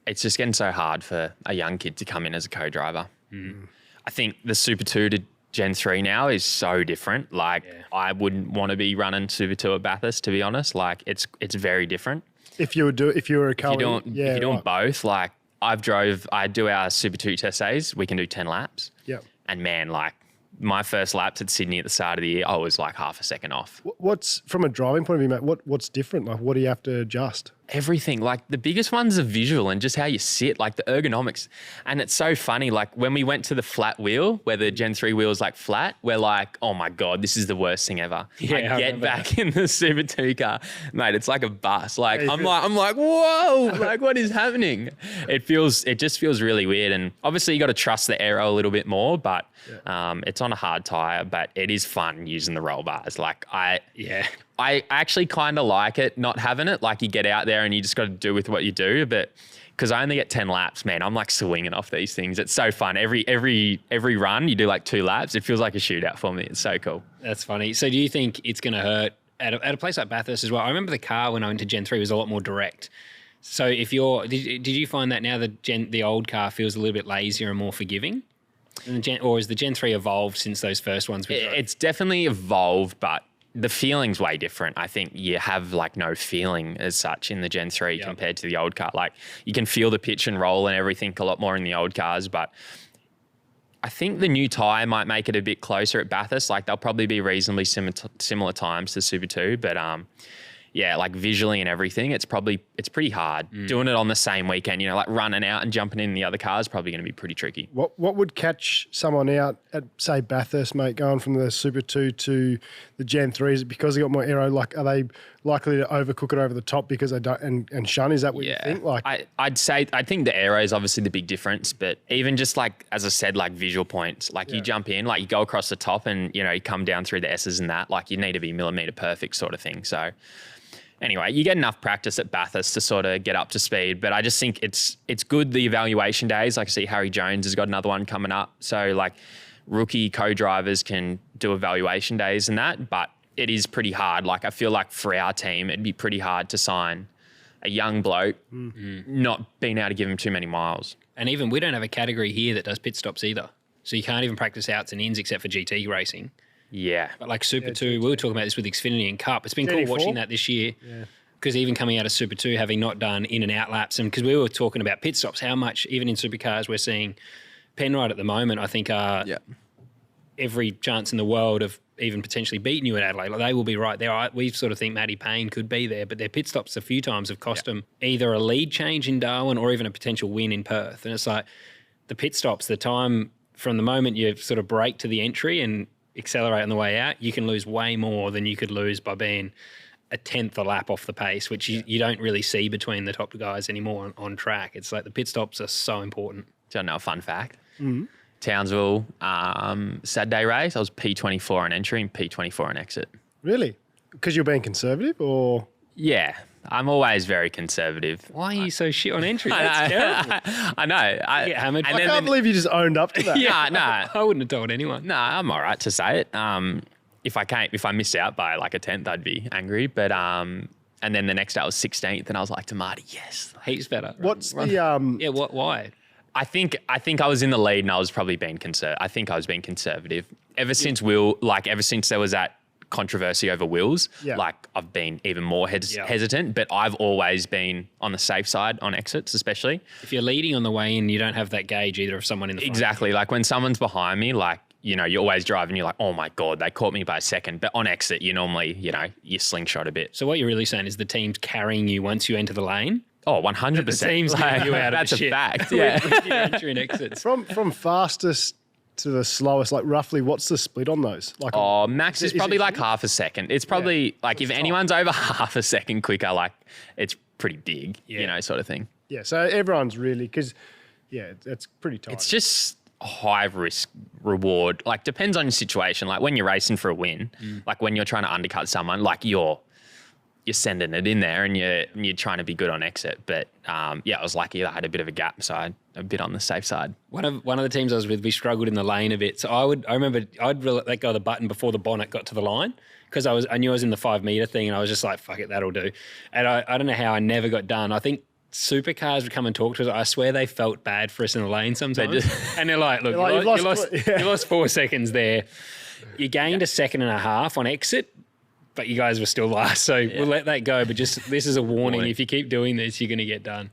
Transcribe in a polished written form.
it's just getting so hard for a young kid to come in as a co-driver. I think the Super 2 to Gen 3 now is so different. Like I wouldn't want to be running Super 2 at Bathurst, to be honest. Like it's very different. If you were a Cully, if you're doing both, like I do our Super 2 test days, we can do 10 laps. Yep. And man, like my first laps at Sydney at the start of the year, I was like half a second off. What's, from a driving point of view, mate, what's different? Like what do you have to adjust? Everything. Like the biggest ones are visual and just how you sit, like the ergonomics. And it's so funny, like when we went to the flat wheel, where the Gen 3 wheel is like flat, we're like, oh my God, this is the worst thing ever. I get back in the Super 2 car, mate, it's like a bus. Like I'm like, whoa, like what is happening? It just feels really weird. And obviously you got to trust the aero a little bit more, but it's on a hard tire, but it is fun using the roll bars. Like I actually kind of like it, not having it. Like you get out there and you just got to do with what you do. But because I only get 10 laps, man, I'm like swinging off these things. It's so fun. Every run, you do like 2 laps. It feels like a shootout for me. It's so cool. That's funny. So do you think it's going to hurt at a place like Bathurst as well? I remember the car when I went to Gen 3 was a lot more direct. So if did you find that now the old car feels a little bit lazier and more forgiving? Or has the Gen 3 evolved since those first ones? It's definitely evolved, but the feeling's way different. I think you have like no feeling as such in the Gen 3 compared to the old car. Like you can feel the pitch and roll and everything a lot more in the old cars, but I think the new tyre might make it a bit closer at Bathurst. Like they'll probably be reasonably similar times to Super 2, but like visually and everything, it's pretty hard. Doing it on the same weekend, like running out and jumping in the other car is probably going to be pretty tricky. What would catch someone out at, say, Bathurst, mate, going from the Super 2 to the Gen 3? Is it because they got more aero? Like, are they likely to overcook it over the top because they don't and shun? Is that what you think? Like, I think the aero is obviously the big difference, but even just like, as I said, like visual points, like you jump in, like you go across the top and, you come down through the S's and that, like you need to be millimetre perfect sort of thing. So anyway, you get enough practice at Bathurst to sort of get up to speed, but I just think it's good, the evaluation days. Like I see Harry Jones has got another one coming up. So like rookie co-drivers can do evaluation days and that, but it is pretty hard. Like I feel like for our team, it'd be pretty hard to sign a young bloke, not being able to give him too many miles. And even we don't have a category here that does pit stops either. So you can't even practice outs and ins except for GT racing. Yeah. But like Super 2, we were talking about this with Xfinity and Cup. It's been cool watching that this year. Yeah. Because even coming out of Super 2, having not done in and out laps, and because we were talking about pit stops, how much, even in supercars, we're seeing Penrite at the moment, I think, are every chance in the world of even potentially beating you at Adelaide. Like they will be right there. We sort of think Matty Payne could be there, but their pit stops a few times have cost them either a lead change in Darwin or even a potential win in Perth. And it's like the pit stops, the time from the moment you sort of brake to the entry and accelerate on the way out, you can lose way more than you could lose by being a tenth a lap off the pace, which you don't really see between the top guys anymore on track. It's like the pit stops are so important. Do you know a fun fact? Townsville Saturday race, I was P24 on entry and P24 on exit. Really? Because you're being conservative or? Yeah. I'm always very conservative. Why are you so shit on entry? That's terrible. I know. I can't believe you just owned up to that. Yeah, no. I wouldn't have told anyone. No, I'm all right to say it. If I miss out by like a tenth, I'd be angry. But and then the next day I was 16th, and I was like to Marty, yes, heaps better. What's the Yeah, why? I think I was in the lead, and I was probably being I think I was being conservative ever since ever since there was that controversy over wheels, like I've been even more hesitant, but I've always been on the safe side on exits, especially. If you're leading on the way in, you don't have that gauge either of someone in the front. Exactly. Like when someone's behind me, like, you always drive and you're like, oh my God, they caught me by a second. But on exit, you normally, you slingshot a bit. So what you're really saying is the team's carrying you once you enter the lane? Oh, 100%. The team's getting you out of the shit. That's a fact. Yeah. With your entry and exits. From fastest to the slowest, like roughly what's the split on those? Like, max is probably like half a second. It's probably like if anyone's over half a second quicker, like it's pretty big, sort of thing. Yeah, so everyone's really, because, it's pretty tight. It's just high risk reward. Like depends on your situation. Like when you're racing for a win, like when you're trying to undercut someone, like you're sending it in there and you're trying to be good on exit. But I was lucky that I had a bit of a gap, so I'm a bit on the safe side. One of the teams I was with, we struggled in the lane a bit. So I remember I'd let go of the button before the bonnet got to the line because I knew I was in the 5 metre thing and I was just like, fuck it, that'll do. And I don't know how I never got done. I think supercars would come and talk to us. I swear they felt bad for us in the lane sometimes. And they're like, look, you lost 4 seconds there. You gained a second and a half on exit, but you guys were still last. So we'll let that go. But just this is a warning. If you keep doing this, you're going to get done.